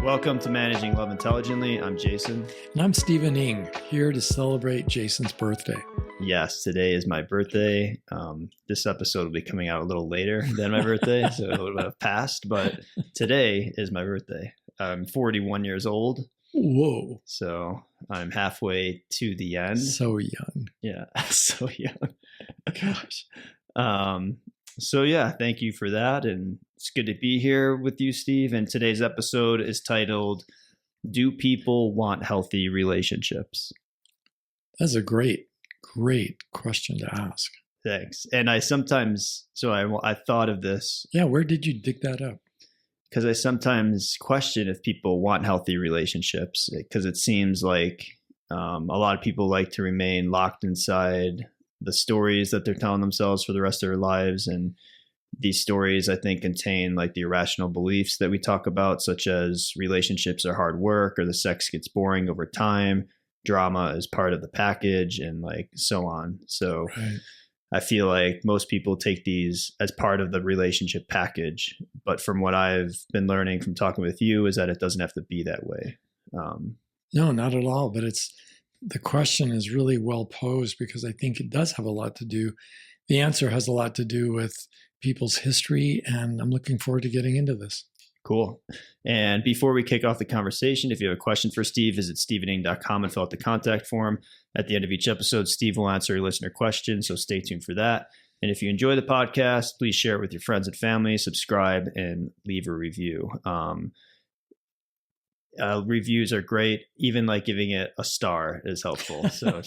Welcome to Managing Love Intelligently. I'm Jason. And I'm Stephen Ng, here to celebrate Jason's birthday. Yes, today is my birthday. This episode will be coming out a little later than my birthday, so it would have passed, but today is my birthday. I'm 41 years old. Whoa. So I'm halfway to the end. So young. Yeah, so young. Gosh. So yeah, thank you for that. And it's good to be here with you, Steve. And today's episode is titled, Do People Want Healthy Relationships? That's a great question to ask. Thanks. And I thought of this. Yeah, where did you dig that up? Because I sometimes question if people want healthy relationships, because it seems like a lot of people like to remain locked inside the stories that they're telling themselves for the rest of their lives. And these stories, I think, contain like the irrational beliefs that we talk about, such as relationships are hard work, or the sex gets boring over time, drama is part of the package, and like so on. So right. I feel like most people take these as part of the relationship package. But from what I've been learning from talking with you is that it doesn't have to be that way. No, not at all. But the question is really well posed, because I think it does have a lot to do. The answer has a lot to do with people's history, and I'm looking forward to getting into this. Cool. And before we kick off the conversation, if you have a question for Steve, visit stephening.com and fill out the contact form. At the end of each episode, Steve will answer a listener question, so stay tuned for that. And if you enjoy the podcast, please share it with your friends and family, subscribe, and leave a review. Reviews are great. Even like giving it a star is helpful. So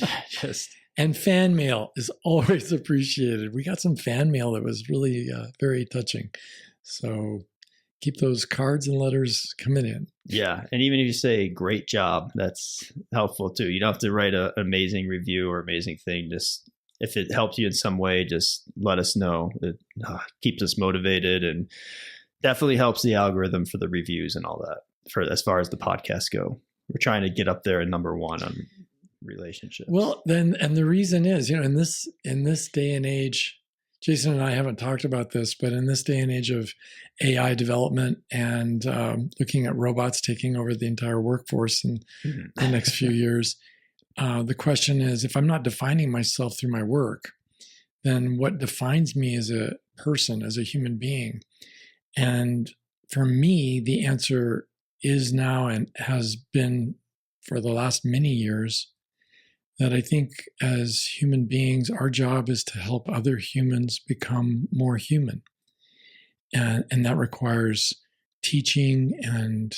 And fan mail is always appreciated. We got some fan mail that was really very touching. So keep those cards and letters coming in. Yeah. And even if you say great job, that's helpful too. You don't have to write an amazing review or amazing thing. Just if it helps you in some way, just let us know. It keeps us motivated and definitely helps the algorithm for the reviews and all that. For as far as the podcasts go, we're trying to get up there at number one on relationships. Well, then, and the reason is, in this day and age, Jason and I haven't talked about this, but in this day and age of AI development and looking at robots taking over the entire workforce in the next few years, the question is, if I'm not defining myself through my work, then what defines me as a person, as a human being? And for me, the answer is now and has been for the last many years that I think as human beings, our job is to help other humans become more human. And that requires teaching and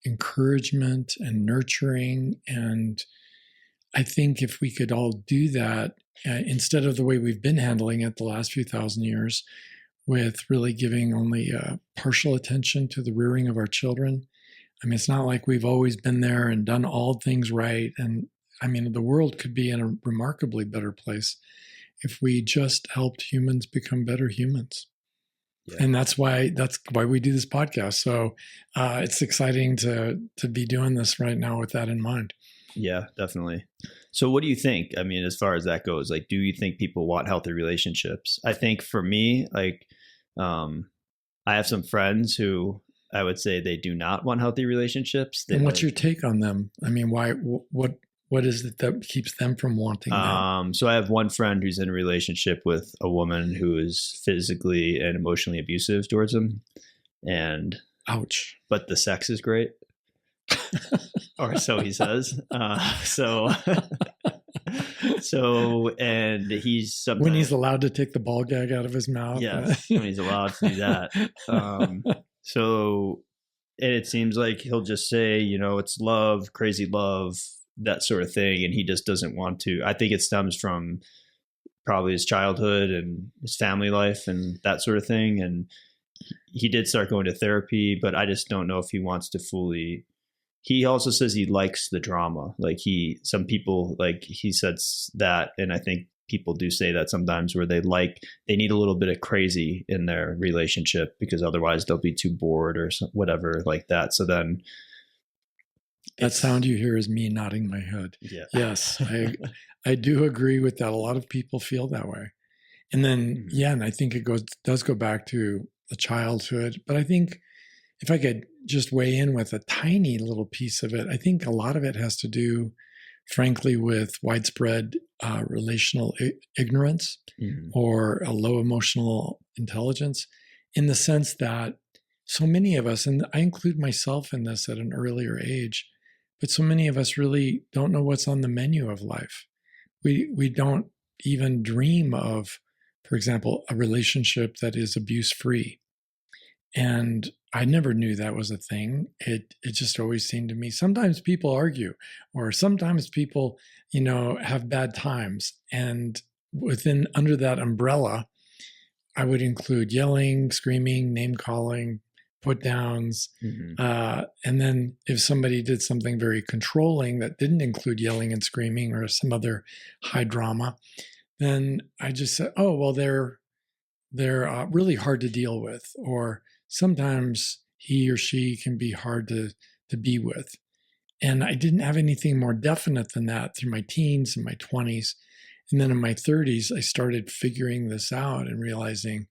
encouragement and nurturing. And I think if we could all do that, instead of the way we've been handling it the last few thousand years, with really giving only partial attention to the rearing of our children. I mean, it's not like we've always been there and done all things right. And I mean, the world could be in a remarkably better place if we just helped humans become better humans. Yeah. And that's why we do this podcast. So it's exciting to be doing this right now with that in mind. Yeah, definitely. So what do you think? I mean, as far as that goes, like, do you think people want healthy relationships? I think for me, like, I have some friends who I would say they do not want healthy relationships. And what's your take on them? I mean, why? What is it that keeps them from wanting that? So I have one friend who's in a relationship with a woman who is physically and emotionally abusive towards him, and ouch. But the sex is great, or so he says. And he's sometimes, when he's allowed to take the ball gag out of his mouth. Yes, when he's allowed to do that. And it seems like he'll just say, it's love, crazy love, that sort of thing. And he just doesn't want to. I think it stems from probably his childhood and his family life and that sort of thing. And he did start going to therapy, but I just don't know if he wants to fully. He also says he likes the drama. Like some people, like he says that, and I think people do say that sometimes, where they need a little bit of crazy in their relationship because otherwise they'll be too bored or whatever like that. So then that sound you hear is me nodding my head. Yeah. Yes, I do agree with that. A lot of people feel that way. And then, and I think it does go back to the childhood, but I think if I could just weigh in with a tiny little piece of it, I think a lot of it has to do, frankly, with widespread relational ignorance Mm-hmm. or a low emotional intelligence, in the sense that so many of us, and I include myself in this at an earlier age, but so many of us really don't know what's on the menu of life. We don't even dream of, for example, a relationship that is abuse free. And I never knew that was a thing. It just always seemed to me. Sometimes people argue, or sometimes people, have bad times. And within under that umbrella, I would include yelling, screaming, name calling, put downs. Mm-hmm. And then if somebody did something very controlling that didn't include yelling and screaming or some other high drama, then I just said, oh, well, they're really hard to deal with, or sometimes he or she can be hard to be with. And I didn't have anything more definite than that through my teens and my 20s. And then in my 30s, I started figuring this out and realizing,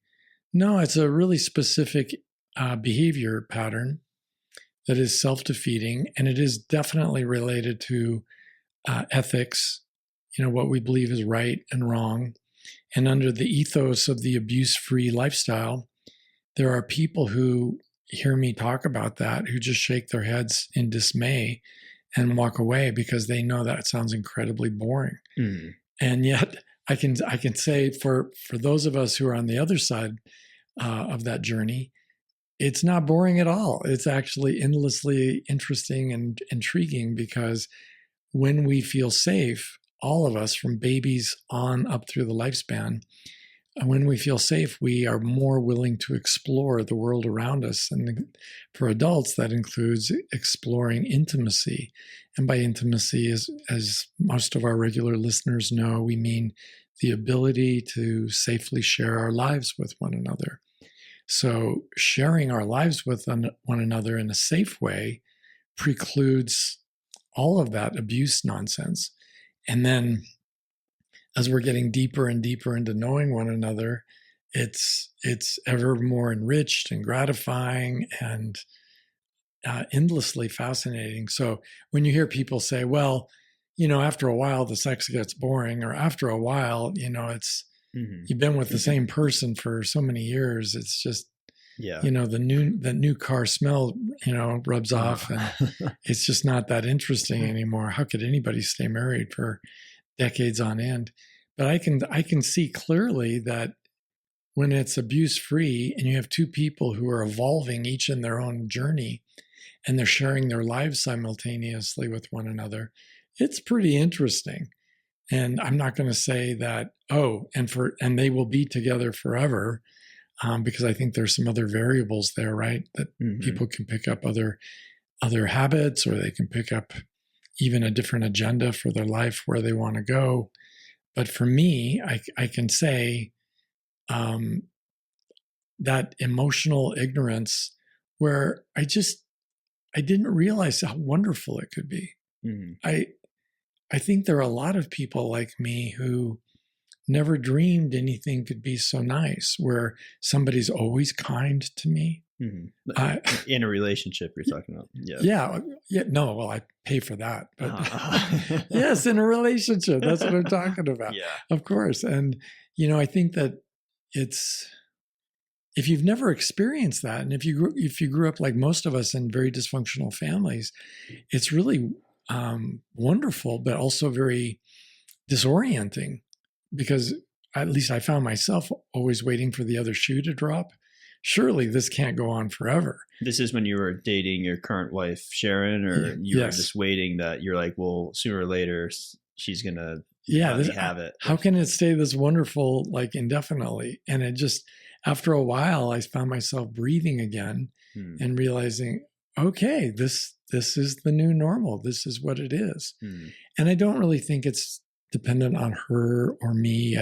no, it's a really specific behavior pattern that is self-defeating, and it is definitely related to ethics, what we believe is right and wrong. And under the ethos of the abuse-free lifestyle, there are people who hear me talk about that who just shake their heads in dismay and walk away because they know that sounds incredibly boring. Mm-hmm. And yet I can say for those of us who are on the other side of that journey, it's not boring at all. It's actually endlessly interesting and intriguing, because when we feel safe, all of us from babies on up through the lifespan, when we feel safe, we are more willing to explore the world around us. And for adults, that includes exploring intimacy. And by intimacy, as most of our regular listeners know, we mean the ability to safely share our lives with one another. So sharing our lives with one another in a safe way precludes all of that abuse nonsense. And then as we're getting deeper and deeper into knowing one another, it's ever more enriched and gratifying and endlessly fascinating. So when you hear people say, well, after a while the sex gets boring, or after a while, it's Mm-hmm. you've been with the same person for so many years, it's just, Yeah. the new car smell, rubs off, and it's just not that interesting anymore. How could anybody stay married for decades on end? But I can see clearly that when it's abuse free and you have two people who are evolving each in their own journey and they're sharing their lives simultaneously with one another, it's pretty interesting. And I'm not going to say that, and they will be together forever, because I think there's some other variables there, right? That Mm-hmm. people can pick up other habits, or they can pick up even a different agenda for their life where they want to go. But for me, I can say that emotional ignorance, where I didn't realize how wonderful it could be. Mm-hmm. I think there are a lot of people like me who never dreamed anything could be so nice, where somebody's always kind to me. Mm-hmm. In a relationship, you're talking about. Yeah. No, well, I pay for that, but yes, in a relationship, that's what I'm talking about. Yeah. Of course. And, I think that if you've never experienced that, and if you grew up like most of us in very dysfunctional families, it's really wonderful, but also very disorienting, because at least I found myself always waiting for the other shoe to drop. Surely this can't go on forever. This is when you were dating your current wife, Sharon, or you were just waiting that you're like, well, sooner or later she's going to have it. How can it stay this wonderful, like indefinitely? And it just, after a while, I found myself breathing again and realizing, okay, this is the new normal. This is what it is. And I don't really think it's dependent on her or me.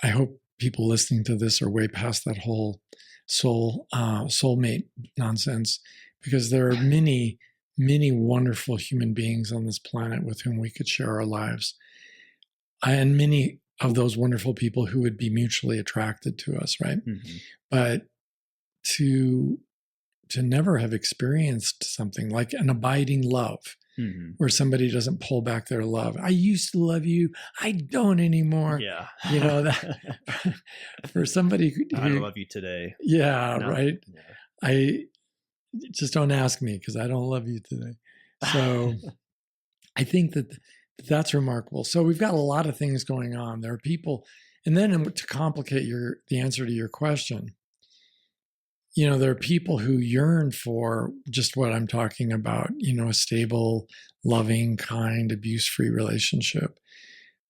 I hope people listening to this are way past that whole soulmate nonsense, because there are many, many wonderful human beings on this planet with whom we could share our lives. And many of those wonderful people who would be mutually attracted to us, right? Mm-hmm. But to to never have experienced something like an abiding love, where somebody doesn't pull back their love. I used to love you, I don't anymore. Yeah. That for somebody who, I don't love you today. Yeah, No. right. Yeah. I just don't ask me because I don't love you today. So I think that's remarkable. So we've got a lot of things going on. There are people, and then to complicate the answer to your question, there are people who yearn for just what I'm talking about, a stable, loving, kind, abuse-free relationship.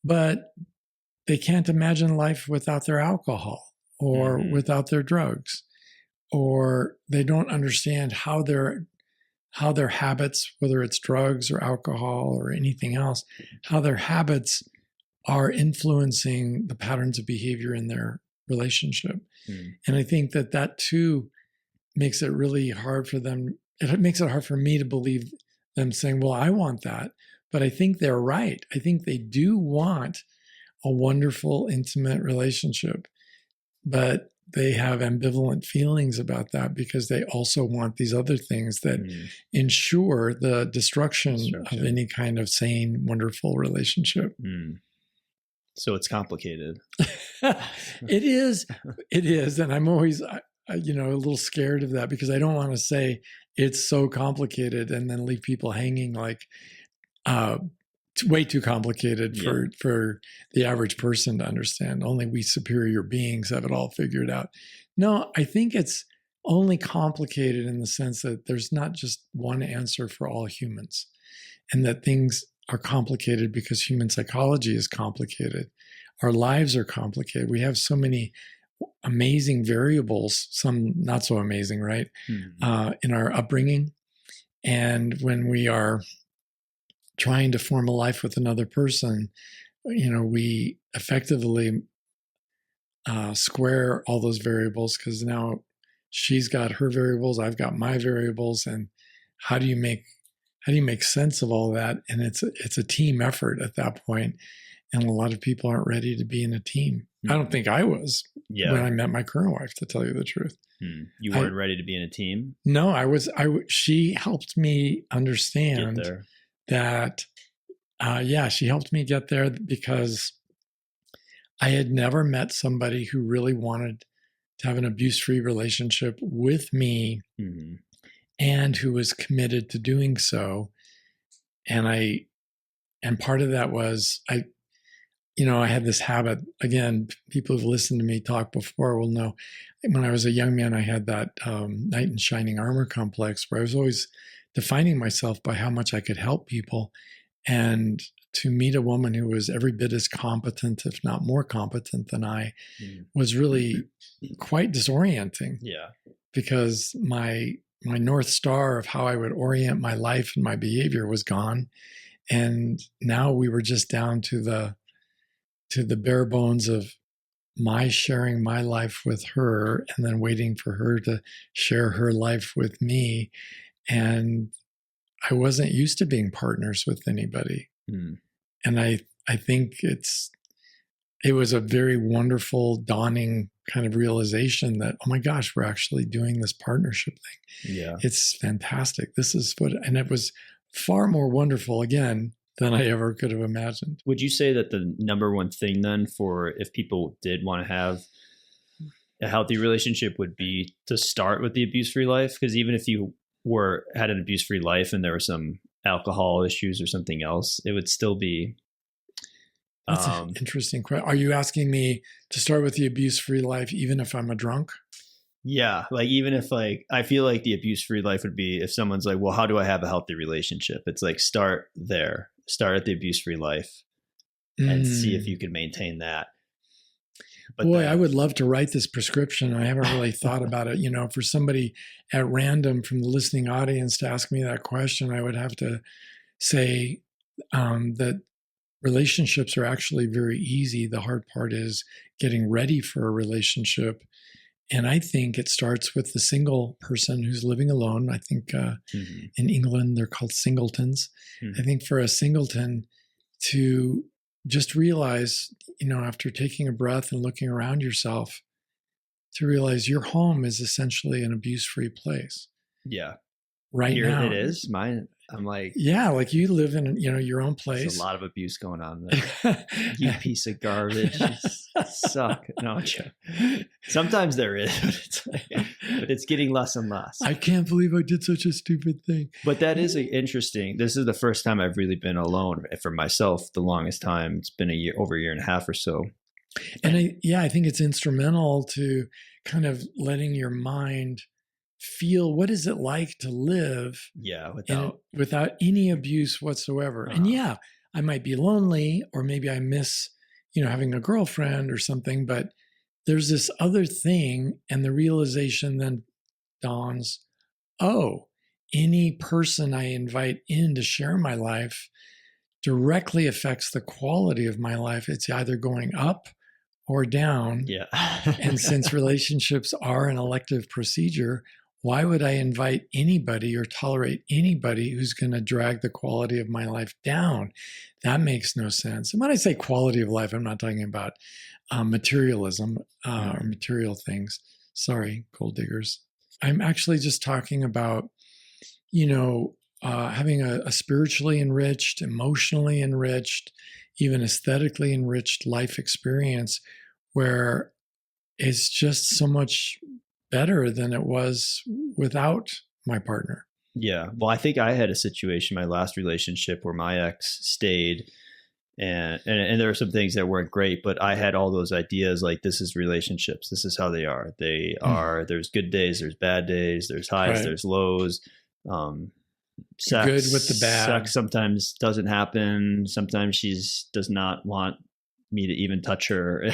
But they can't imagine life without their alcohol or without their drugs, or they don't understand how their habits, whether it's drugs or alcohol or anything else, how their habits are influencing the patterns of behavior in their relationship. And I think that too makes it really hard for them. It makes it hard for me to believe them saying, well, I want that. But I think they're right. I think they do want a wonderful, intimate relationship. But they have ambivalent feelings about that because they also want these other things that ensure the destruction of any kind of sane, wonderful relationship. So it's complicated. It is. And I'm always, a little scared of that because I don't want to say it's so complicated and then leave people hanging like, way too complicated for the average person to understand. Only we superior beings have it all figured out. No, I think it's only complicated in the sense that there's not just one answer for all humans, and that things are complicated because human psychology is complicated. Our lives are complicated. We have so many amazing variables, some not so amazing, right? In our upbringing. And when we are trying to form a life with another person, we effectively square all those variables because now she's got her variables, I've got my variables, and how do you make sense of all that? And it's a team effort at that point, and a lot of people aren't ready to be in a team. I don't think I was when I met my current wife, to tell you the truth. You weren't ready to be in a team? No, I was. She helped me understand Get there. that, she helped me get there because I had never met somebody who really wanted to have an abuse-free relationship with me and who was committed to doing so. And part of that was I had this habit. Again, people who've listened to me talk before will know when I was a young man, I had that knight in shining armor complex where I was always defining myself by how much I could help people. And to meet a woman who was every bit as competent, if not more competent than I, was really quite disorienting. Yeah. Because my North Star of how I would orient my life and my behavior was gone. And now we were just down to the bare bones of my sharing my life with her and then waiting for her to share her life with me. And I wasn't used to being partners with anybody. And I think it was a very wonderful, dawning kind of realization that, oh my gosh, we're actually doing this partnership thing. Yeah. It's fantastic. And it was far more wonderful, again, than I ever could have imagined. Would you say that the number one thing then for if people did want to have a healthy relationship would be to start with the abuse-free life? Because even if you had an abuse-free life and there were some alcohol issues or something else, it would still be. That's an interesting question. Are you asking me to start with the abuse-free life even if I'm a drunk? Yeah. Like even if I feel like the abuse-free life would be if someone's like, well, how do I have a healthy relationship? It's like, start there. Start at the abuse-free life and see if you can maintain that. But boy, I would love to write this prescription. I haven't really thought about it. For somebody at random from the listening audience to ask me that question, I would have to say that relationships are actually very easy. The hard part is getting ready for a relationship. And I think it starts with the single person who's living alone. I think in England, they're called singletons. I think for a singleton to just realize, after taking a breath and looking around yourself, to realize your home is essentially an abuse-free place. Yeah. right Here now. it is. Mine. I'm like, Yeah, like you live in, your own there's place. a lot of abuse going on there. You piece of garbage. You suck. No, I'm joking. Sometimes there is, but it's getting less and less. I can't believe I did such a stupid thing. But that is interesting. This is the first time I've really been alone for myself. The longest time, it's been over a year and a half or so. And I think it's instrumental to kind of letting your mind feel what is it like to live without any abuse whatsoever. And I might be lonely, or maybe I miss, having a girlfriend or something, but there's this other thing, and the realization then dawns, oh, any person I invite in to share my life directly affects the quality of my life. It's either going up or down. Yeah. And since relationships are an elective procedure, why would I invite anybody or tolerate anybody who's going to drag the quality of my life down? That makes no sense. And when I say quality of life, I'm not talking about materialism or material things. Sorry, gold diggers. I'm actually just talking about, having a spiritually enriched, emotionally enriched, even aesthetically enriched life experience where it's just so much better than it was without my partner. Yeah. Well, I think I had a situation, my last relationship, where my ex stayed, and there were some things that weren't great, but I had all those ideas like, this is relationships. This is how they are. There's good days, there's bad days, there's highs, there's lows. Sex, good with the bad. Sex sometimes doesn't happen. Sometimes she does not want me to even touch her.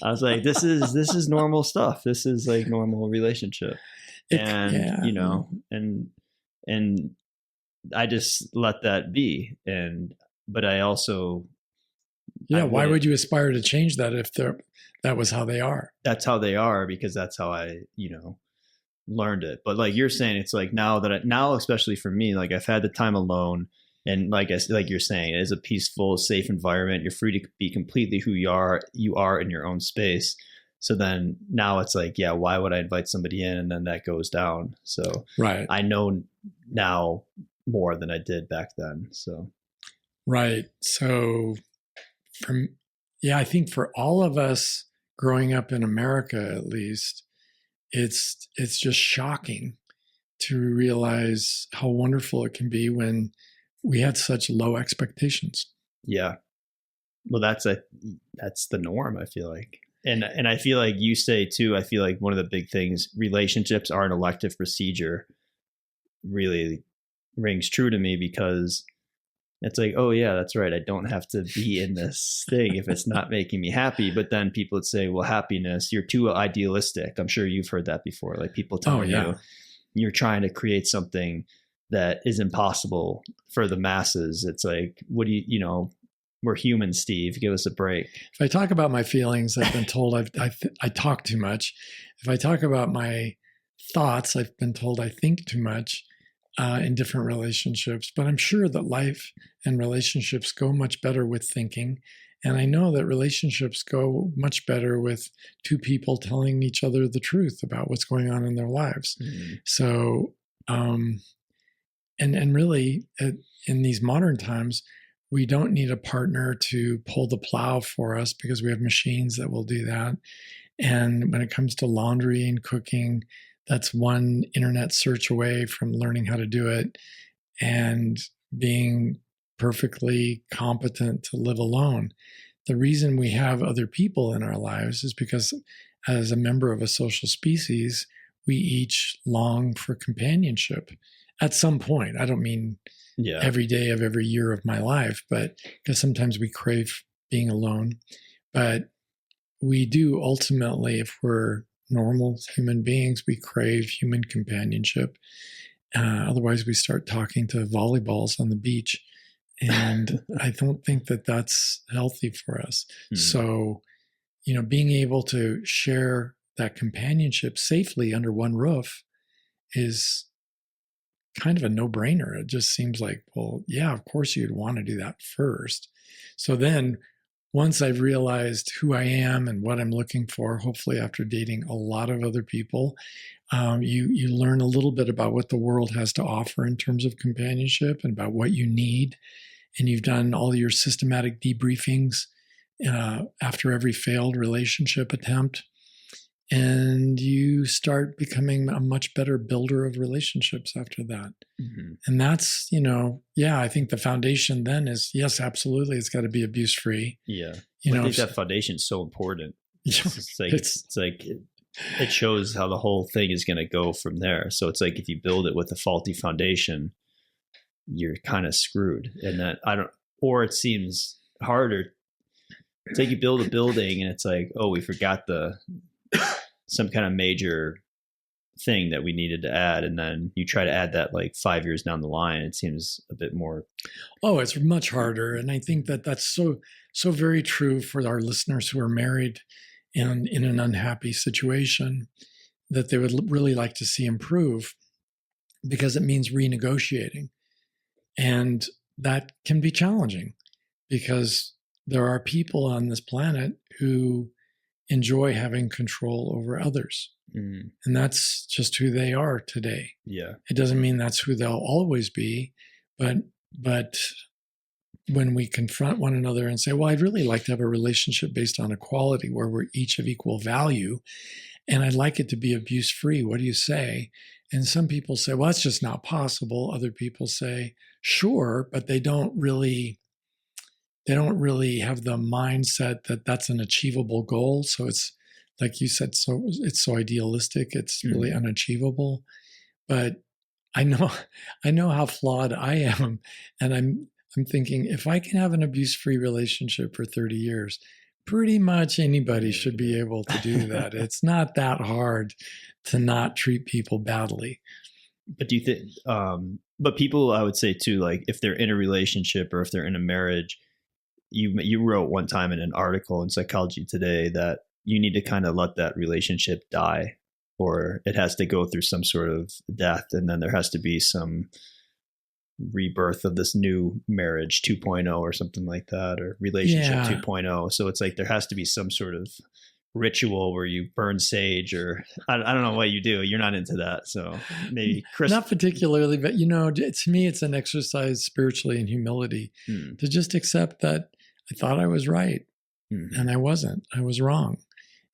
I was like, this is normal stuff. This is like normal relationship. And I just let that be. But I also, why would you aspire to change that if that was how they are? That's how they are, because that's how I, learned it. But like you're saying, it's like now, especially for me, like I've had the time alone, and like you're saying, it is a peaceful, safe environment. You're free to be completely who you are in your own space. So then now it's like, why would I invite somebody in and then that goes down? So I know now more than I did back then. So right. So I think for all of us growing up in America, at least, it's just shocking to realize how wonderful it can be when we had such low expectations. Yeah. Well, that's the norm, I feel like. And I feel like you say too, I feel like one of the big things, relationships are an elective procedure, really rings true to me, because it's like, oh yeah, that's right. I don't have to be in this thing if it's not making me happy. But then people would say, well, happiness, you're too idealistic. I'm sure you've heard that before. Like people telling you you're trying to create something that is impossible for the masses. It's like, what do you, we're human, Steve, give us a break. If I talk about my feelings, I've been told I talk too much. If I talk about my thoughts, I've been told I think too much. In different relationships, but I'm sure that life and relationships go much better with thinking. And I know that relationships go much better with two people telling each other the truth about what's going on in their lives. Mm-hmm. So, and really in these modern times, we don't need a partner to pull the plow for us because we have machines that will do that. And when it comes to laundry and cooking, that's one internet search away from learning how to do it and being perfectly competent to live alone. The reason we have other people in our lives is because as a member of a social species, we each long for companionship at some point. I don't mean every day of every year of my life, but because sometimes we crave being alone. But we do ultimately, if we're normal human beings, we crave human companionship. Otherwise, we start talking to volleyballs on the beach. And I don't think that that's healthy for us. So, being able to share that companionship safely under one roof is kind of a no-brainer. It just seems like, well, yeah, of course you'd want to do that first. So then once I've realized who I am and what I'm looking for, hopefully after dating a lot of other people, you learn a little bit about what the world has to offer in terms of companionship and about what you need. And you've done all your systematic debriefings after every failed relationship attempt. And you start becoming a much better builder of relationships after that. Mm-hmm. And that's, I think the foundation then is, yes, absolutely, it's got to be abuse free. Yeah. I think that foundation is so important. It shows how the whole thing is going to go from there. So it's like if you build it with a faulty foundation, you're kind of screwed. And or it seems harder. It's like you build a building and it's like, oh, we forgot some kind of major thing that we needed to add. And then you try to add that like 5 years down the line, it seems a bit more. Oh, it's much harder. And I think that that's so very true for our listeners who are married and in an unhappy situation that they would really like to see improve, because it means renegotiating. And that can be challenging because there are people on this planet who enjoy having control over others. Mm. And that's just who they are today. Yeah. It doesn't mean that's who they'll always be, but when we confront one another and say, well, I'd really like to have a relationship based on equality where we're each of equal value, and I'd like it to be abuse free. What do you say? And some people say, well, that's just not possible. Other people say, sure, but they don't really have the mindset that that's an achievable goal. So it's like you said, it's so idealistic. It's really unachievable. But I know how flawed I am, and I'm thinking if I can have an abuse-free relationship for 30 years, pretty much anybody should be able to do that. It's not that hard to not treat people badly. But do you think? But people, I would say too, like if they're in a relationship or if they're in a marriage. You wrote one time in an article in Psychology Today that you need to kind of let that relationship die, or it has to go through some sort of death, and then there has to be some rebirth of this new marriage 2.0 or something like that, or relationship 2.0. So it's like there has to be some sort of ritual where you burn sage, or I don't know what you do. You're not into that, so maybe not particularly, but to me it's an exercise spiritually in humility to just accept that I thought I was right and I wasn't. I was wrong,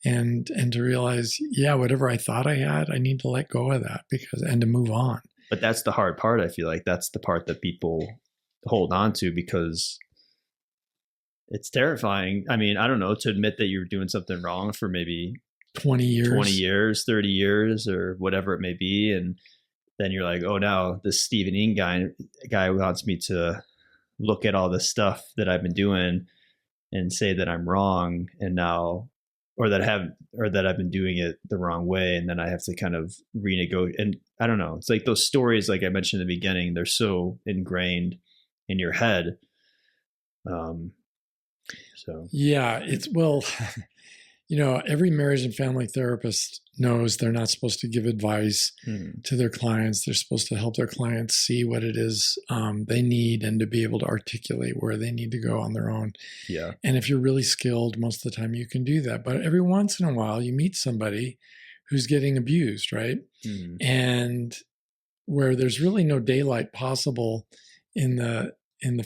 and to realize, whatever I thought I had, I need to let go of that and to move on. But that's the hard part. I feel like that's the part that people hold on to because it's terrifying. I mean, I don't know, to admit that you're doing something wrong for maybe 20 years, 30 years, or whatever it may be. And then you're like, oh, now this Stephen Ean guy wants me to look at all this stuff that I've been doing and say that I'm wrong. And now, or that I've been doing it the wrong way. And then I have to kind of renegotiate. And I don't know, it's like those stories, like I mentioned in the beginning, they're so ingrained in your head. So every marriage and family therapist knows they're not supposed to give advice to their clients. They're supposed to help their clients see what it is they need and to be able to articulate where they need to go on their own. Yeah. And if you're really skilled, most of the time you can do that. But every once in a while you meet somebody who's getting abused, right? Mm-hmm. And where there's really no daylight possible in the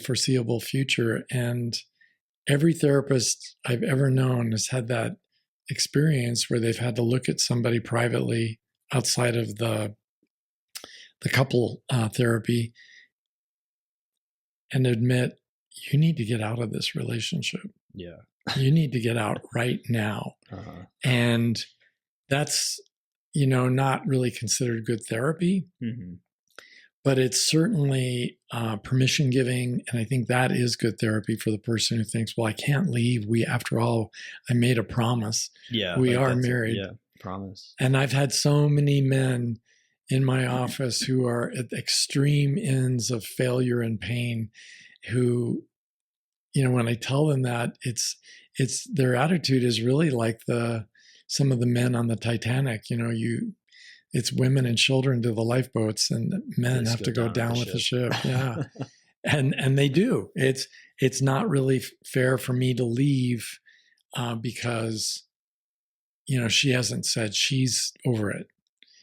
foreseeable future. And every therapist I've ever known has had that experience where they've had to look at somebody privately outside of the couple therapy and admit, you need to get out of this relationship. Yeah. You need to get out right now. Uh-huh. And that's, not really considered good therapy. Mm-hmm. But it's certainly permission giving. And I think that is good therapy for the person who thinks, well, I can't leave. After all, I made a promise. Yeah. We are married. Promise. And I've had so many men in my office who are at the extreme ends of failure and pain who, when I tell them that, it's their attitude is really like some of the men on the Titanic. It's women and children to the lifeboats, and men have to go down with the ship. Yeah. And they do. It's not really fair for me to leave because she hasn't said she's over it.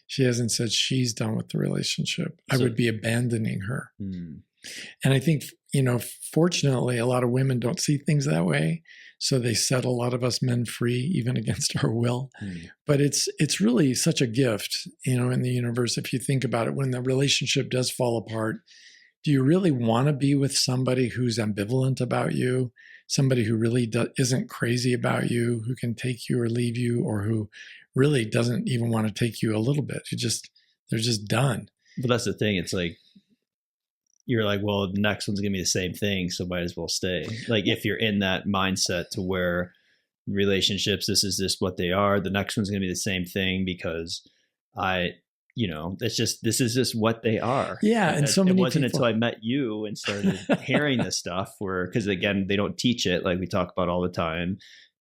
She hasn't said she's done with the relationship. I would be abandoning her. And I think, fortunately, a lot of women don't see things that way. So they set a lot of us men free, even against our will. But it's really such a gift, in the universe. If you think about it, when the relationship does fall apart, do you really want to be with somebody who's ambivalent about you? Somebody who really isn't crazy about you, who can take you or leave you, or who really doesn't even want to take you a little bit? They're just done. But that's the thing. It's like, you're like, well, the next one's gonna be the same thing, so might as well stay. Like, if you're in that mindset to where relationships, this is just what they are, the next one's gonna be the same thing because it's just, this is just what they are. Yeah. And so many it wasn't people... until I met you and started hearing this stuff because again, they don't teach it like we talk about all the time.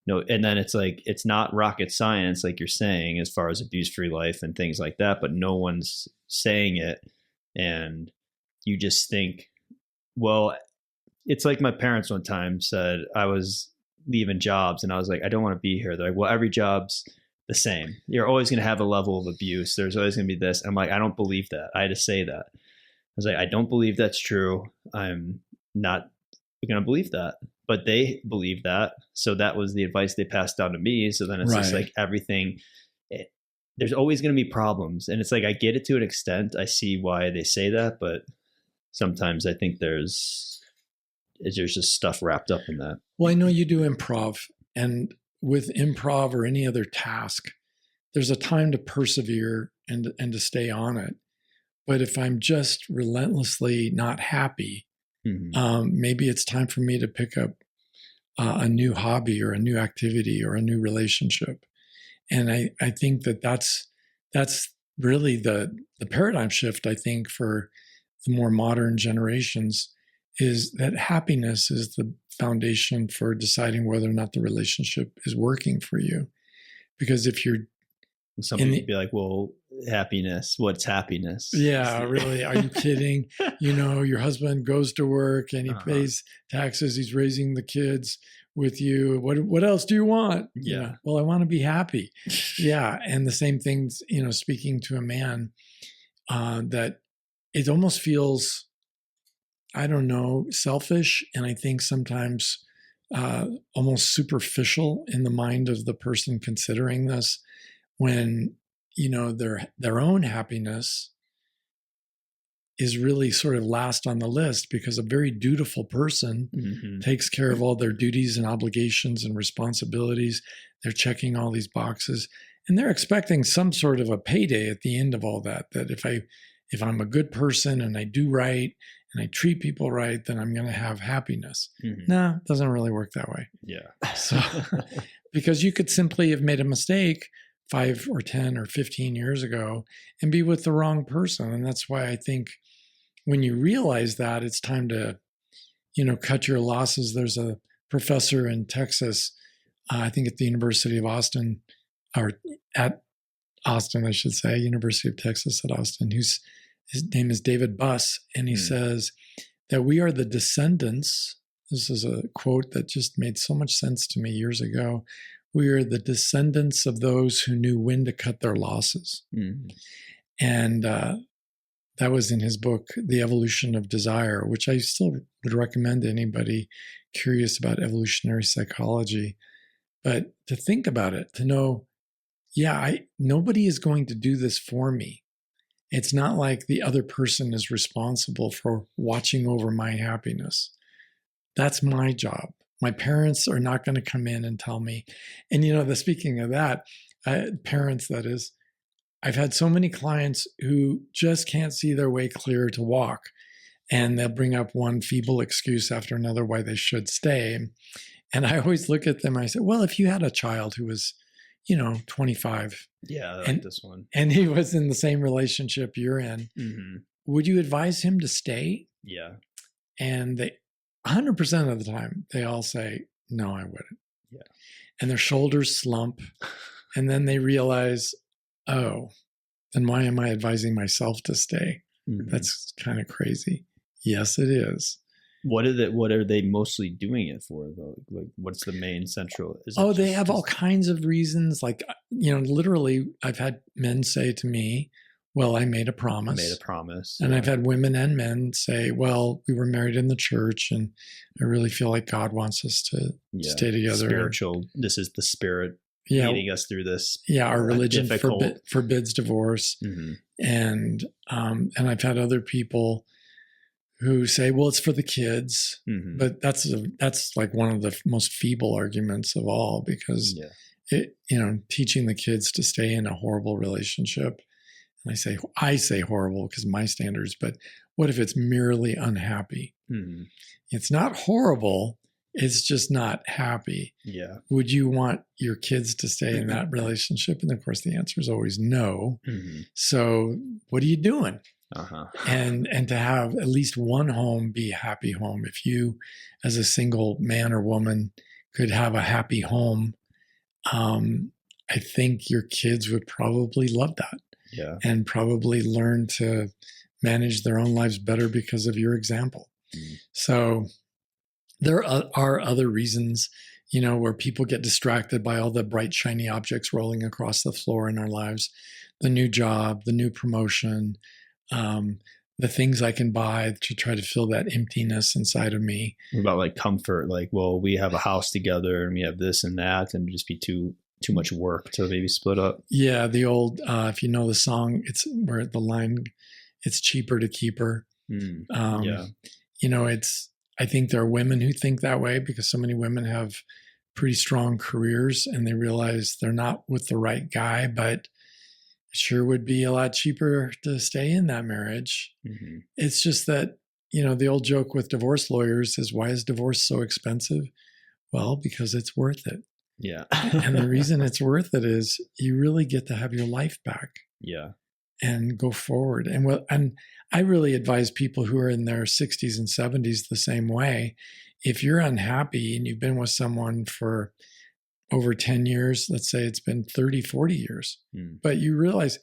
No, and then it's like, it's not rocket science, like you're saying, as far as abuse-free life and things like that, but no one's saying it. And you just think, well, it's like my parents one time said, I was leaving jobs and I was like, I don't want to be here. They're like, well, every job's the same. You're always going to have a level of abuse. There's always going to be this. I'm like, I don't believe that. I had to say that. I was like, I don't believe that's true. I'm not going to believe that. But they believe that. So that was the advice they passed down to me. So then it's just like everything. There's always going to be problems. And it's like, I get it to an extent. I see why they say that. But sometimes I think there's just stuff wrapped up in that. Well, I know you do improv, and with improv or any other task, there's a time to persevere and to stay on it. But if I'm just relentlessly not happy, maybe it's time for me to pick up a new hobby or a new activity or a new relationship. And I think that's really the paradigm shift, I think, for the more modern generations, is that happiness is the foundation for deciding whether or not the relationship is working for you. Because if you're... Some people would be like, well, happiness, what's happiness? Yeah, really? Are you kidding? Your husband goes to work and he pays taxes. He's raising the kids with you. What else do you want? Yeah. Well, I want to be happy. Yeah. And the same things, speaking to a man, that it almost feels, I don't know, selfish. And I think sometimes almost superficial in the mind of the person considering this, when, their own happiness is really sort of last on the list, because a very dutiful person takes care of all their duties and obligations and responsibilities. They're checking all these boxes, and they're expecting some sort of a payday at the end of all that. That if I'm a good person and I do right and I treat people right, then I'm going to have happiness. No, it doesn't really work that way. Yeah. So, because you could simply have made a mistake 5 or 10 or 15 years ago and be with the wrong person. And that's why I think when you realize that, it's time to, cut your losses. There's a professor in Texas, I think at the University of Austin, or at Austin, I should say, University of Texas at Austin, his name is David Buss. And he says that we are the descendants. This is a quote that just made so much sense to me years ago. We are the descendants of those who knew when to cut their losses. And that was in his book, The Evolution of Desire, which I still would recommend to anybody curious about evolutionary psychology. But to think about it, to know, nobody is going to do this for me. It's not like the other person is responsible for watching over my happiness. That's my job. My parents are not going to come in and tell me. And, speaking of that, parents, that is, I've had so many clients who just can't see their way clear to walk. And they'll bring up one feeble excuse after another why they should stay. And I always look at them and I say, well, if you had a child who was, 25. Yeah, I like this one. And he was in the same relationship you're in, would you advise him to stay? Yeah. And they 100% of the time, they all say, no, I wouldn't. Yeah. And their shoulders slump. And then they realize, oh, then why am I advising myself to stay? That's kind of crazy. Yes, it is. What are they mostly doing it for though? Like, what's the main central? They have all kinds of reasons. Like, literally, I've had men say to me, well, I made a promise. And yeah. I've had women and men say, well, we were married in the church and I really feel like God wants us to stay together. Spiritual. This is the spirit leading us through this. Yeah. Our religion forbids divorce. Mm-hmm. And I've had other people who say, well, it's for the kids. Mm-hmm. But that's like one of the most feeble arguments of all, because teaching the kids to stay in a horrible relationship. I say horrible because of my standards, but what if it's merely unhappy? Mm-hmm. It's not horrible. It's just not happy. Yeah. Would you want your kids to stay in that relationship? And of course, the answer is always no. Mm-hmm. So what are you doing? Uh-huh. And to have at least one home be a happy home. If you, as a single man or woman, could have a happy home, I think your kids would probably love that. Yeah. And probably learn to manage their own lives better because of your example. Mm. So there are other reasons, where people get distracted by all the bright, shiny objects rolling across the floor in our lives, the new job, the new promotion, the things I can buy to try to fill that emptiness inside of me. What about like comfort? Like, well, we have a house together and we have this and that, and just be too much work to maybe split up. Yeah, the old, if you know the song, it's where the line, it's cheaper to keep her. I think there are women who think that way because so many women have pretty strong careers and they realize they're not with the right guy, but it sure would be a lot cheaper to stay in that marriage. Mm-hmm. It's just that, the old joke with divorce lawyers is, why is divorce so expensive? Well, because it's worth it. Yeah. And the reason it's worth it is you really get to have your life back. Yeah. And go forward. And I really advise people who are in their 60s and 70s the same way. If you're unhappy and you've been with someone for over 10 years, let's say it's been 30, 40 years, but you realize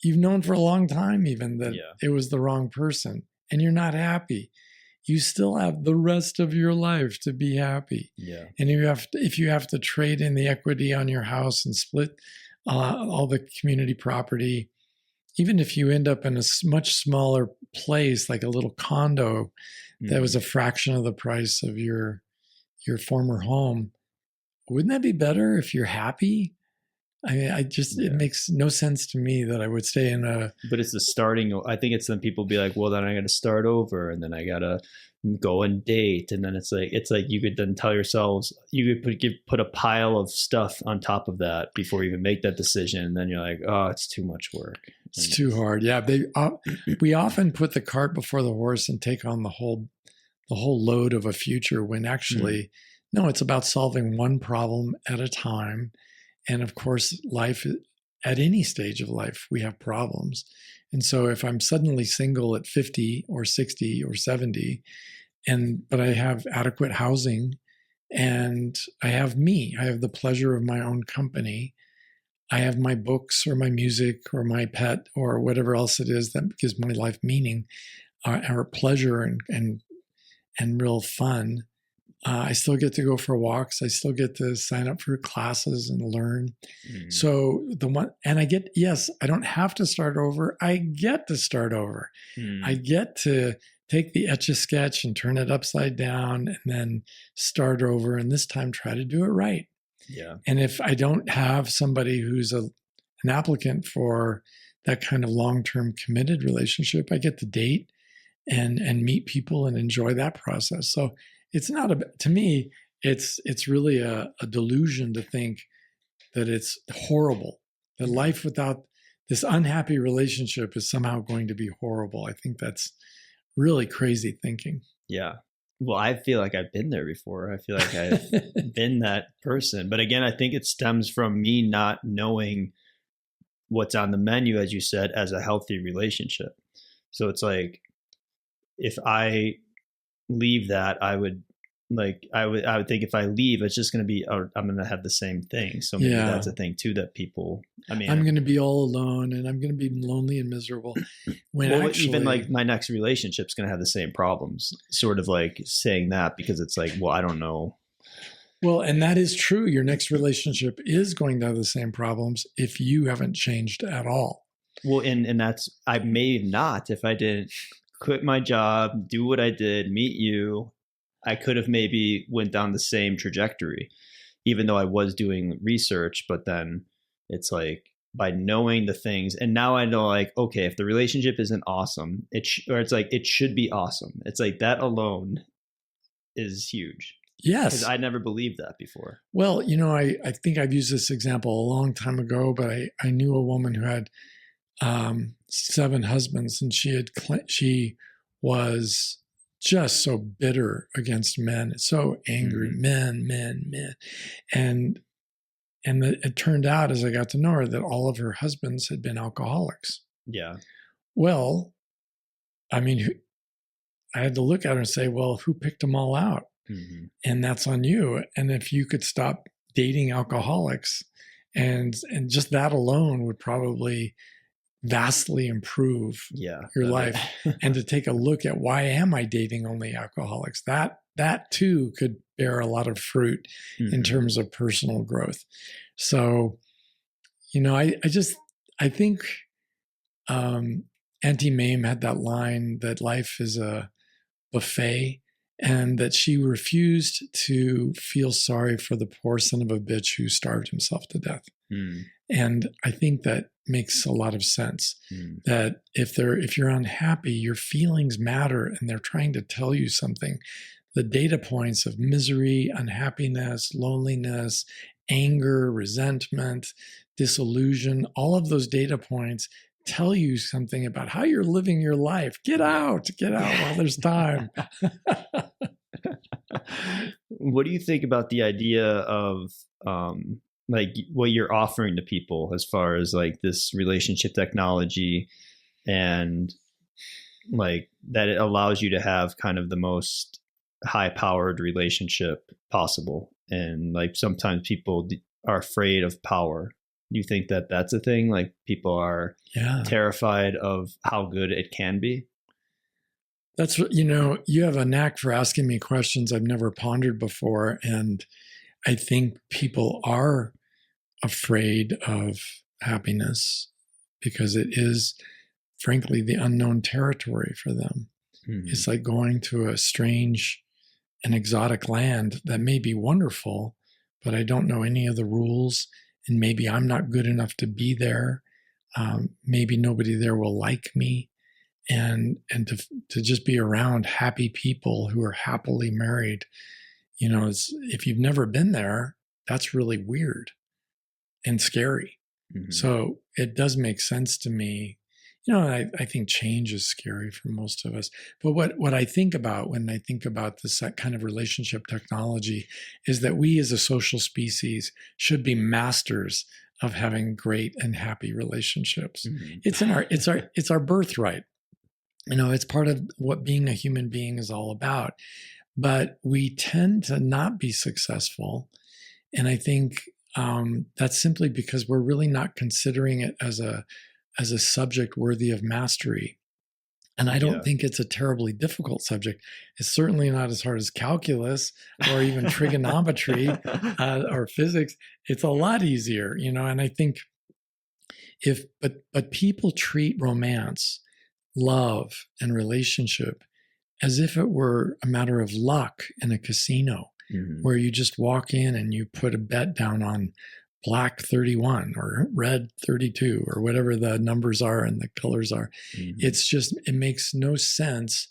you've known for a long time even that it was the wrong person and you're not happy, you still have the rest of your life to be happy. Yeah. And if you have to trade in the equity on your house and split all the community property, even if you end up in a much smaller place, like a little condo that was a fraction of the price of your former home, wouldn't that be better if you're happy? I mean, it makes no sense to me that I would stay in But it's the starting. I think it's then people be like, well, then I got to start over, and then I got to go and date, and then it's like you could then tell yourselves, you could put a pile of stuff on top of that before you even make that decision, and then you're like, oh, it's too much work. It's too hard. Yeah, we often put the cart before the horse and take on the whole load of a future when actually, no, it's about solving one problem at a time. And of course, life, at any stage of life, we have problems. And so if I'm suddenly single at 50 or 60 or 70, but I have adequate housing and I have me, I have the pleasure of my own company, I have my books or my music or my pet or whatever else it is that gives my life meaning or pleasure and real fun. I still get to go for walks. I still get to sign up for classes and learn. Mm. So I don't have to start over. I get to start over. Mm. I get to take the Etch-a-Sketch and turn it upside down and then start over. And this time try to do it right. Yeah. And if I don't have somebody who's an applicant for that kind of long-term committed relationship, I get to date and meet people and enjoy that process. So it's not to me, it's really a delusion to think that it's horrible, that life without this unhappy relationship is somehow going to be horrible. I think that's really crazy thinking. Yeah. Well, I feel like I've been there before. I feel like I've been that person. But again, I think it stems from me not knowing what's on the menu, as you said, as a healthy relationship. So it's like, if I leave that, I would like I would think if I leave, it's just going to be, I'm going to have the same thing. So maybe that's a thing too that people, I mean, I'm going to be all alone and I'm going to be lonely and miserable. When well, actually, even like my next relationship's going to have the same problems, sort of like saying that, because it's like, well, I don't know. Well, and that is true. Your next relationship is going to have the same problems if you haven't changed at all. Well, and that's, I may not, if I didn't quit my job, do what I did, meet you, I could have maybe went down the same trajectory, even though I was doing research. But then it's like, by knowing the things, and now I know, like, okay, if the relationship isn't awesome, or it's like, it should be awesome. It's like that alone is huge. Yes. Because I never believed that before. Well, you know, I think I've used this example a long time ago, but I knew a woman who had 7 husbands, and she was just so bitter against men, so angry, men. And it turned out, as I got to know her, that all of her husbands had been alcoholics. Yeah. Well, I mean, I had to look at her and say, well, who picked them all out? Mm-hmm. And that's on you. And if you could stop dating alcoholics, and just that alone would probably vastly improve your life. And to take a look at, why am I dating only alcoholics? That too could bear a lot of fruit in terms of personal growth. So, you know, I think Auntie Mame had that line that life is a buffet, and that she refused to feel sorry for the poor son of a bitch who starved himself to death. And I think that makes a lot of sense, that if you're unhappy, your feelings matter, and they're trying to tell you something. The data points of misery, unhappiness, loneliness, anger, resentment, disillusion, all of those data points tell you something about how you're living your life. Get out while there's time. What do you think about the idea of like what you're offering to people as far as like this relationship technology, and like that it allows you to have kind of the most high powered relationship possible? And like sometimes people are afraid of power. Do you think that that's a thing? Like people are terrified of how good it can be? That's, you know, you have a knack for asking me questions I've never pondered before. And I think people are afraid of happiness because it is, frankly, the unknown territory for them. It's like going to a strange and exotic land that may be wonderful, but I don't know any of the rules, and maybe I'm not good enough to be there. Maybe nobody there will like me. And to just be around happy people who are happily married, you know, if you've never been there, that's really weird and scary. So it does make sense to me. You know, I think change is scary for most of us. But what I think about when I think about this kind of relationship technology is that we as a social species should be masters of having great and happy relationships. It's our birthright. You know, it's part of what being a human being is all about. But we tend to not be successful. And I think that's simply because we're really not considering it as a subject worthy of mastery. And I don't think it's a terribly difficult subject. It's certainly not as hard as calculus or even trigonometry or physics. It's a lot easier, you know. And I think but people treat romance, love, and relationship as if it were a matter of luck in a casino, where you just walk in and you put a bet down on black 31 or red 32 or whatever the numbers are and the colors are. It's just, it makes no sense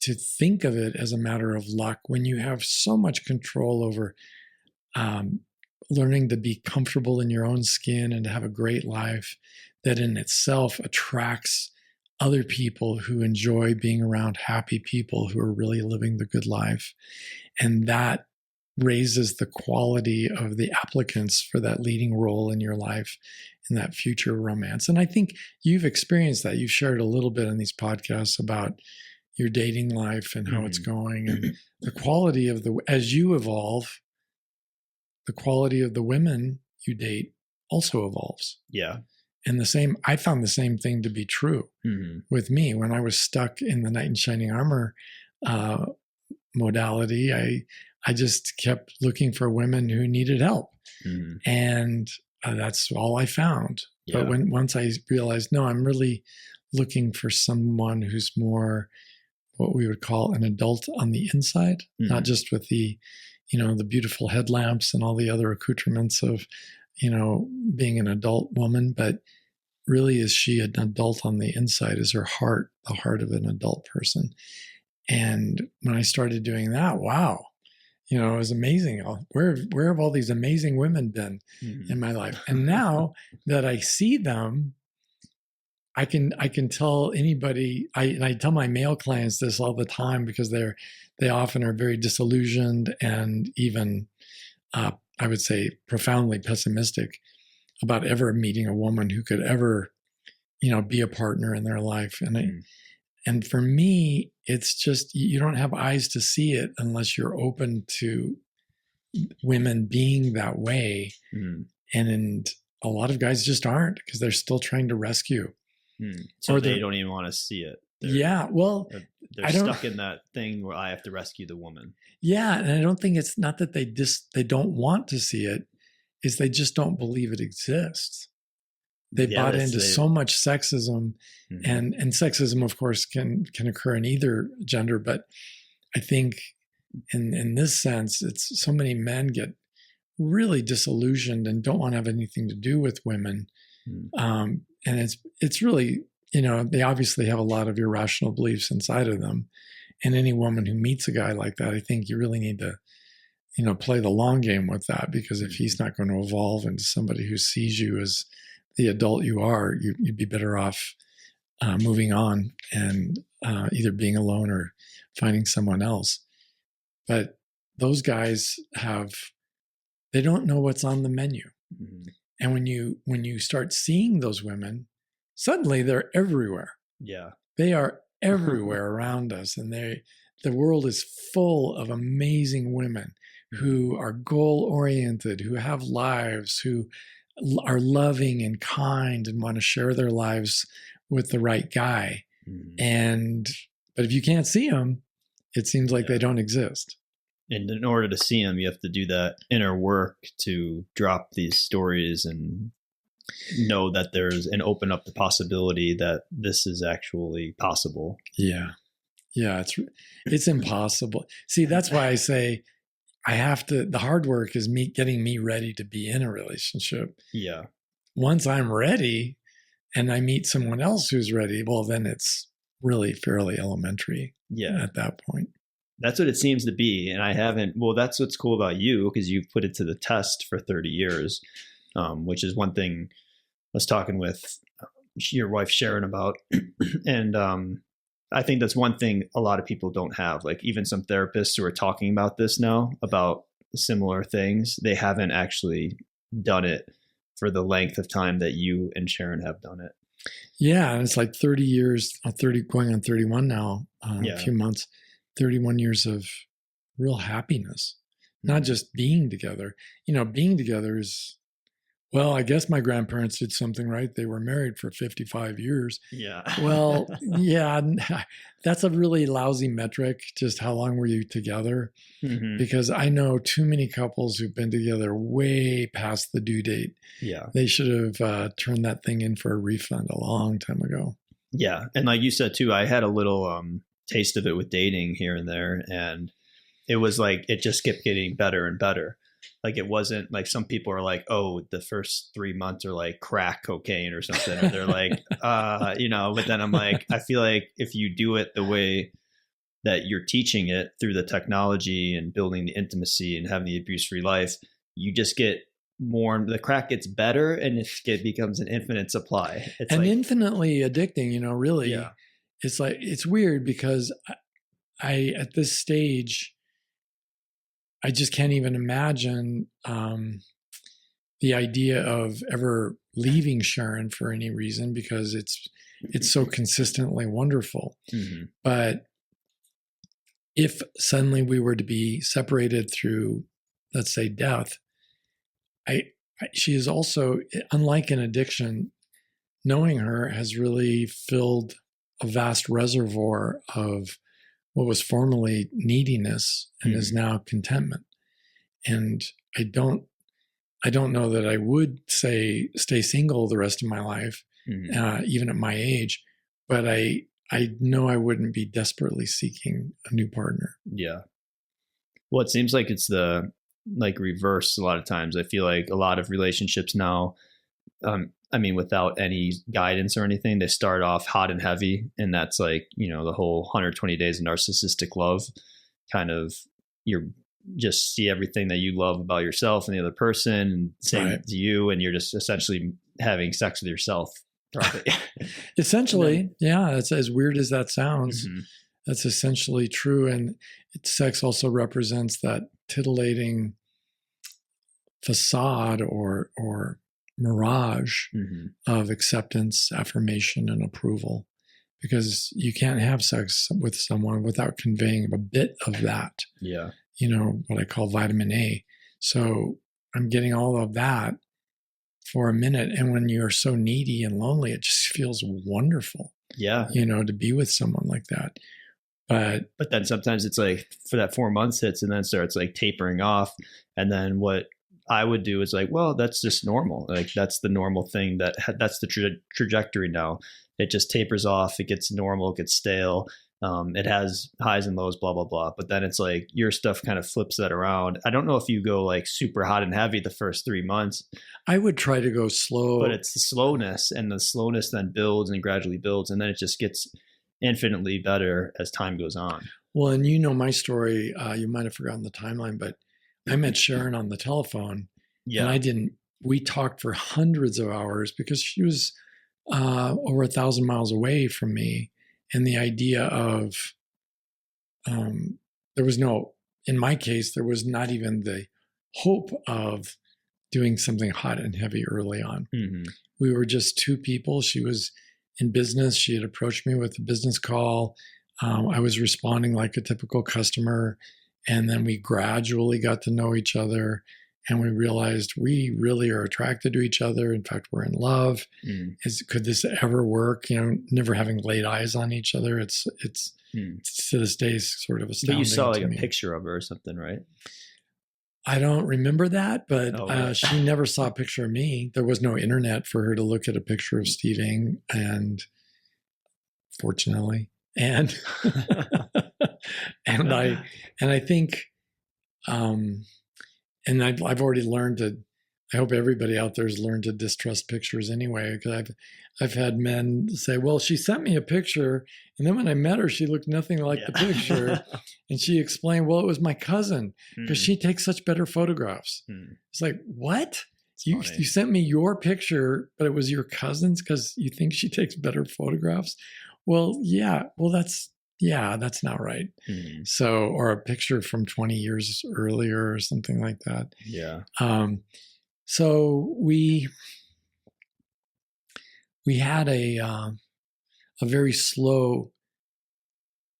to think of it as a matter of luck when you have so much control over learning to be comfortable in your own skin and to have a great life that in itself attracts other people who enjoy being around happy people who are really living the good life. And that raises the quality of the applicants for that leading role in your life in that future romance. And I think you've experienced that. You've shared a little bit in these podcasts about, your dating life and how it's Mm-hmm. going, and the quality of as you evolve, the quality of the women you date also evolves. Yeah. And I found the same thing to be true Mm-hmm. with me when I was stuck in the knight in shining armor modality. I just kept looking for women who needed help, Mm-hmm. and that's all I found. Yeah. But once I realized, no, I'm really looking for someone who's more what we would call an adult on the inside, Mm-hmm. not just with the, the beautiful headlamps and all the other accoutrements of, being an adult woman, but really, is she an adult on the inside? Is her heart the heart of an adult person? And when I started doing that, wow, it was amazing. Where have all these amazing women been Mm-hmm. in my life? And now that I see them, I can tell anybody. I tell my male clients this all the time because they often are very disillusioned and even I would say profoundly pessimistic about ever meeting a woman who could ever be a partner in their life. And for me, it's just you don't have eyes to see it unless you're open to women being that way. Mm-hmm. And a lot of guys just aren't because they're still trying to rescue. So or they don't even want to see it. They're stuck in that thing where I have to rescue the woman. Yeah, and I don't think it's not that they don't want to see it, is they just don't believe it exists. They bought into so much sexism, mm-hmm. and sexism, of course, can occur in either gender. But I think in this sense, it's so many men get really disillusioned and don't want to have anything to do with women. Mm-hmm. And it's really, they obviously have a lot of irrational beliefs inside of them. And any woman who meets a guy like that, I think you really need to, play the long game with that, because if he's not going to evolve into somebody who sees you as the adult you are, you'd be better off moving on and either being alone or finding someone else. But those guys they don't know what's on the menu. Mm-hmm. And when you start seeing those women, suddenly they're everywhere. Yeah. They are everywhere around us. And the world is full of amazing women who are goal-oriented, who have lives, who are loving and kind and want to share their lives with the right guy. Mm-hmm. But if you can't see them, it seems like they don't exist. And in order to see them, you have to do that inner work to drop these stories and know that and open up the possibility that this is actually possible. Yeah. Yeah. It's impossible. See, that's why I say the hard work is getting me ready to be in a relationship. Yeah. Once I'm ready and I meet someone else who's ready, well, then it's really fairly elementary. Yeah. At that point. That's what it seems to be. And that's what's cool about you, because you've put it to the test for 30 years, which is one thing I was talking with your wife Sharon about. And I think that's one thing a lot of people don't have. Like even some therapists who are talking about this now, about similar things, they haven't actually done it for the length of time that you and Sharon have done it. Yeah. And it's like 30 years, 30 going on 31 now, a few months. 31 years of real happiness, not just being together. Being together is, well, I guess my grandparents did something right. They were married for 55 years. Yeah. Well, yeah, that's a really lousy metric. Just how long were you together? Mm-hmm. Because I know too many couples who've been together way past the due date. Yeah. They should have turned that thing in for a refund a long time ago. Yeah. And like you said too, I had a little, taste of it with dating here and there, and it was like it just kept getting better and better. Like it wasn't like some people are like, oh, the first 3 months are like crack cocaine or something, or they're like but then I'm like, I feel like if you do it the way that you're teaching it through the technology and building the intimacy and having the abuse-free life, you just get more, the crack gets better, and it becomes an infinite supply. It's and infinitely addicting, really. Yeah. It's like, it's weird because I at this stage, I just can't even imagine the idea of ever leaving Sharon for any reason, because it's so consistently wonderful. Mm-hmm. But if suddenly we were to be separated through, let's say, death, she is also, unlike an addiction, knowing her has really filled a vast reservoir of what was formerly neediness and is now contentment. And I don't know that I would say stay single the rest of my life, even at my age, but I know I wouldn't be desperately seeking a new partner. Yeah. Well, it seems like it's the reverse a lot of times. I feel like a lot of relationships now, I mean, without any guidance or anything, they start off hot and heavy. And that's like, the whole 120 days of narcissistic love kind of, you're just see everything that you love about yourself and the other person, and same to you. And you're just essentially having sex with yourself. Essentially. Yeah. It's as weird as that sounds. That's essentially true. And sex also represents that titillating facade or mirage of acceptance, affirmation, and approval, because you can't have sex with someone without conveying a bit of that. Yeah. What I call vitamin A. So I'm getting all of that for a minute. And when you're so needy and lonely, it just feels wonderful. Yeah. To be with someone like that. But then sometimes it's like for that 4 months hits and then starts like tapering off. And then what I would do is like, well, that's just normal. Like that's the normal thing that's the trajectory now. It just tapers off. It gets normal, it gets stale. It has highs and lows, blah, blah, blah. But then it's like your stuff kind of flips that around. I don't know if you go like super hot and heavy the first 3 months. I would try to go slow. But it's the slowness, and the slowness then builds and gradually builds. And then it just gets infinitely better as time goes on. Well, and my story, you might have forgotten the timeline, but I met Sharon on the telephone. Yeah. And we talked for hundreds of hours because she was over 1,000 miles away from me. And the idea of, in my case, there was not even the hope of doing something hot and heavy early on. We were just two people. She was in business. She had approached me with a business call. I was responding like a typical customer. And then we gradually got to know each other. And we realized we really are attracted to each other. In fact, we're in love. Could this ever work? Never having laid eyes on each other. It's to this day sort of astounding. But you saw like to a me. picture of her or something, right? I don't remember that, but right. She never saw a picture of me. There was no internet for her to look at a picture of Steve Ng, and fortunately, and I think. And I've already learned to. I hope everybody out there has learned to distrust pictures anyway. Because I've had men say, "Well, she sent me a picture, and then when I met her, she looked nothing like the picture." And she explained, "Well, it was my cousin because she takes such better photographs." It's like, what? You sent me your picture, but it was your cousin's because you think she takes better photographs? Well, yeah. Well, that's not right. So, or a picture from 20 years earlier or something like that. Yeah. So we had a very slow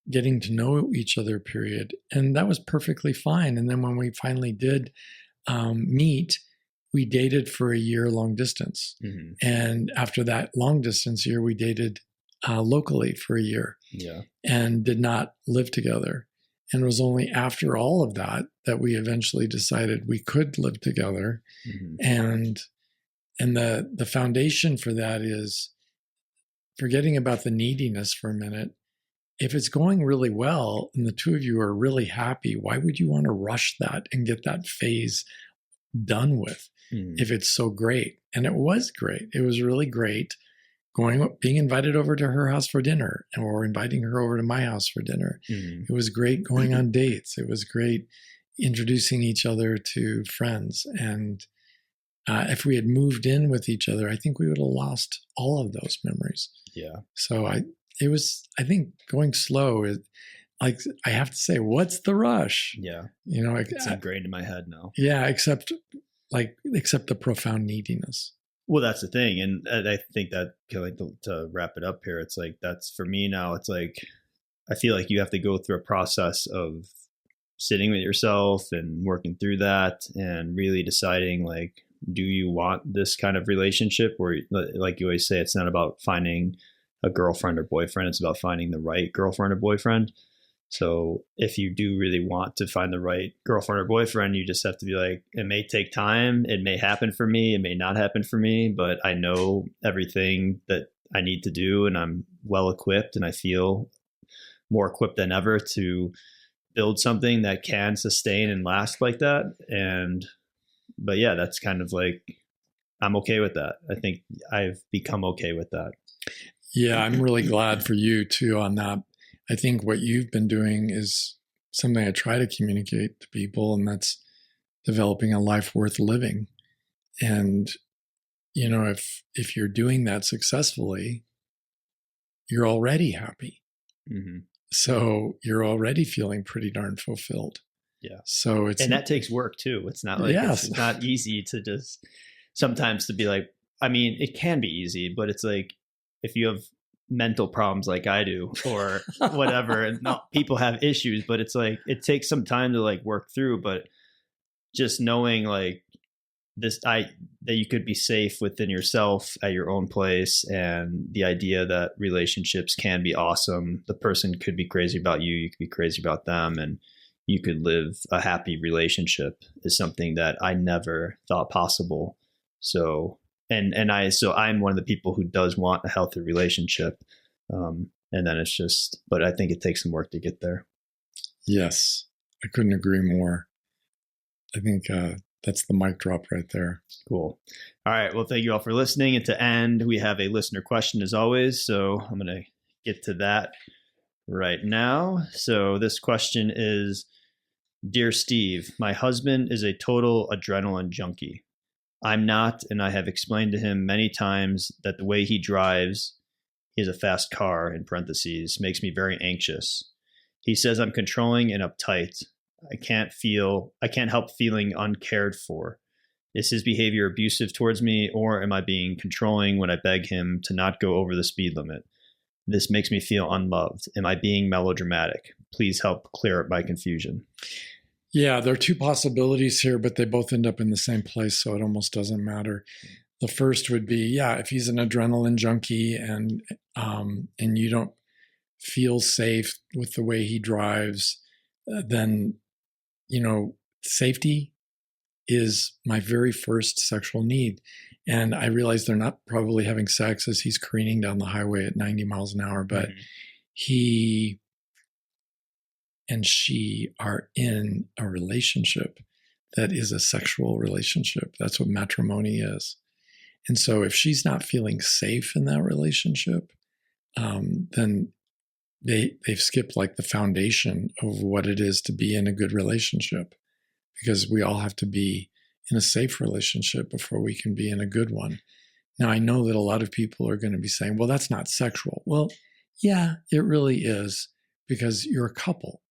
getting to know each other period, and that was perfectly fine. And then when we finally did meet, we dated for a year long distance. And after that long distance year, we dated locally for a year. Yeah. And did not live together. And it was only after all of that we eventually decided we could live together. And the foundation for that is forgetting about the neediness for a minute. If it's going really well and the two of you are really happy, why would you want to rush that and get that phase done with if it's so great? And it was great. It was really great. Being invited over to her house for dinner, or inviting her over to my house for dinner. It was great going on dates. It was great introducing each other to friends. And if we had moved in with each other, I think we would have lost all of those memories. Yeah. So I think going slow is, like, I have to say, what's the rush? Yeah. It's ingrained in my head now. Yeah. Except the profound neediness. Well, that's the thing. And I think that, to wrap it up here, it's like, that's for me now, it's like I feel like you have to go through a process of sitting with yourself and working through that and really deciding, like, do you want this kind of relationship? Or like you always say, it's not about finding a girlfriend or boyfriend. It's about finding the right girlfriend or boyfriend. So if you do really want to find the right girlfriend or boyfriend, you just have to be like, it may take time. It may happen for me. It may not happen for me, but I know everything that I need to do, and I'm well equipped, and I feel more equipped than ever to build something that can sustain and last like that. But yeah, that's kind of like, I'm okay with that. I think I've become okay with that. Yeah, I'm really glad for you too on that. I think what you've been doing is something I try to communicate to people, and that's developing a life worth living. And, you know, if you're doing that successfully, you're already happy. Mm-hmm. So you're already feeling pretty darn fulfilled. Yeah. So and that takes work too. It's not like, it's not easy to just sometimes to be like, I mean, it can be easy, but it's like, if you have mental problems like I do or whatever, and not, people have issues, but it's like, it takes some time to like work through, but just knowing like that you could be safe within yourself at your own place, and the idea that relationships can be awesome. The person could be crazy about you. You could be crazy about them, and you could live a happy relationship is something that I never thought possible. So, so I'm one of the people who does want a healthy relationship. And then it's just, but I think it takes some work to get there. Yes, I couldn't agree more. I think that's the mic drop right there. Cool. All right. Well, thank you all for listening. And to end, we have a listener question as always. So I'm going to get to that right now. So this question is, Dear Steve, my husband is a total adrenaline junkie. I'm not, and I have explained to him many times that the way he drives, he has a fast car, in parentheses, makes me very anxious. He says I'm controlling and uptight. I can't help feeling uncared for. Is his behavior abusive towards me, or am I being controlling when I beg him to not go over the speed limit? This makes me feel unloved. Am I being melodramatic? Please help clear up my confusion. Yeah, there are two possibilities here, but they both end up in the same place, so it almost doesn't matter. The first would be, yeah, if he's an adrenaline junkie and you don't feel safe with the way he drives, then, you know, safety is my very first sexual need. And I realize they're not probably having sex as he's careening down the highway at 90 miles an hour, but he and she are in a relationship that is a sexual relationship. That's what matrimony is. And so if she's not feeling safe in that relationship, then they've skipped like the foundation of what it is to be in a good relationship, because we all have to be in a safe relationship before we can be in a good one. Now, I know that a lot of people are going to be saying, well, that's not sexual. Well, yeah, it really is, because you're a couple.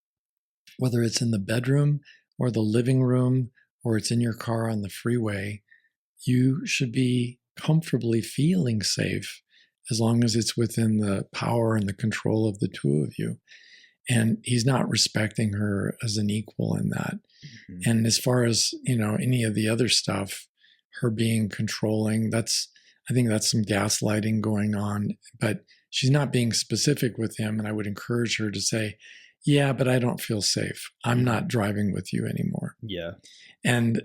Whether it's in the bedroom or the living room, or it's in your car on the freeway, you should be comfortably feeling safe as long as it's within the power and the control of the two of you. And he's not respecting her as an equal in that. Mm-hmm. And as far as, you know, any of the other stuff, her being controlling, I think that's some gaslighting going on, but she's not being specific with him. And I would encourage her to say, yeah, but I don't feel safe. I'm not driving with you anymore. Yeah. And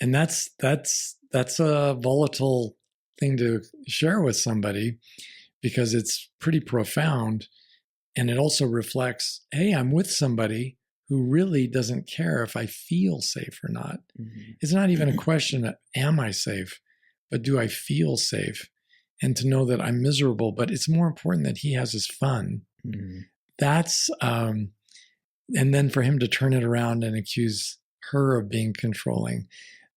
that's a volatile thing to share with somebody, because it's pretty profound. And it also reflects, hey, I'm with somebody who really doesn't care if I feel safe or not. Mm-hmm. It's not even a question of, am I safe, but do I feel safe? And to know that I'm miserable, but it's more important that he has his fun. Mm-hmm. That's, and then for him to turn it around and accuse her of being controlling,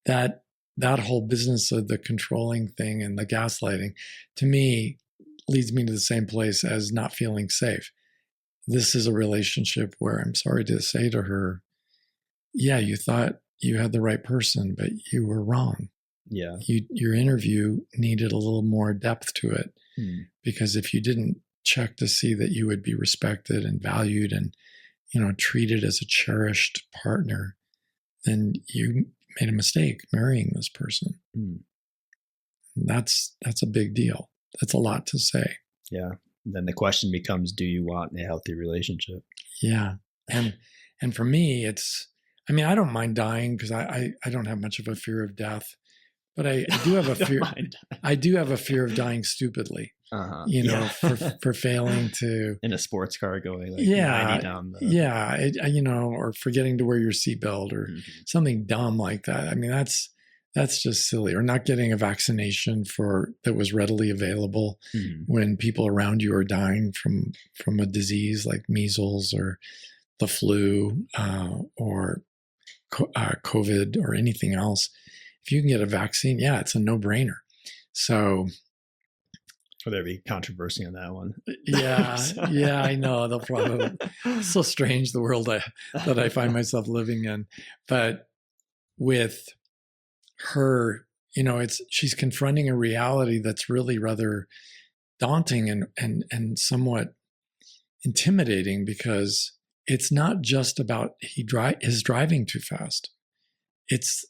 that whole business of the controlling thing and the gaslighting, to me, leads me to the same place as not feeling safe. This is a relationship where I'm sorry to say to her, yeah, you thought you had the right person, but you were wrong. Yeah. Your interview needed a little more depth to it, because if you didn't check to see that you would be respected and valued and, treated as a cherished partner, then you made a mistake marrying this person. Mm. That's a big deal. That's a lot to say. Yeah. Then the question becomes, do you want a healthy relationship? Yeah. And for me, I don't mind dying because I don't have much of a fear of death, but I do have a fear. I do have a fear of dying stupidly. For failing to in a sports car going 90 down the or forgetting to wear your seatbelt or something dumb like that. I mean, that's just silly. Or not getting a vaccination that was readily available when people around you are dying from a disease like measles or the flu or COVID or anything else. If you can get a vaccine, it's a no-brainer. So. Will there be controversy on that one? Yeah, I know. They'll probably. It's so strange, the world that I find myself living in. But with her, she's confronting a reality that's really rather daunting and somewhat intimidating, because it's not just about his driving too fast. It's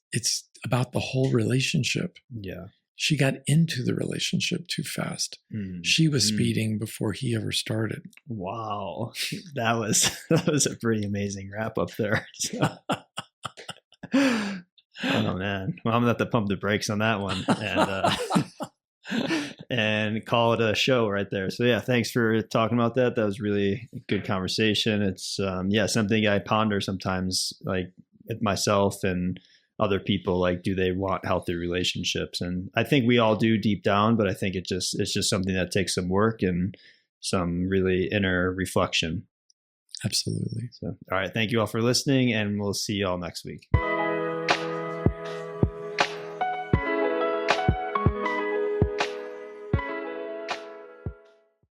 about the whole relationship. Yeah. She got into the relationship too fast. She was speeding before he ever started. Wow. That was a pretty amazing wrap up there. Oh man. Well, I'm gonna have to pump the brakes on that one and call it a show right there. So yeah, thanks for talking about that. That was really a good conversation. It's something I ponder sometimes, like with myself and other people, like, do they want healthy relationships? And I think we all do deep down, but I think it's just something that takes some work and some really inner reflection. Absolutely. So, all right. Thank you all for listening, and we'll see you all next week.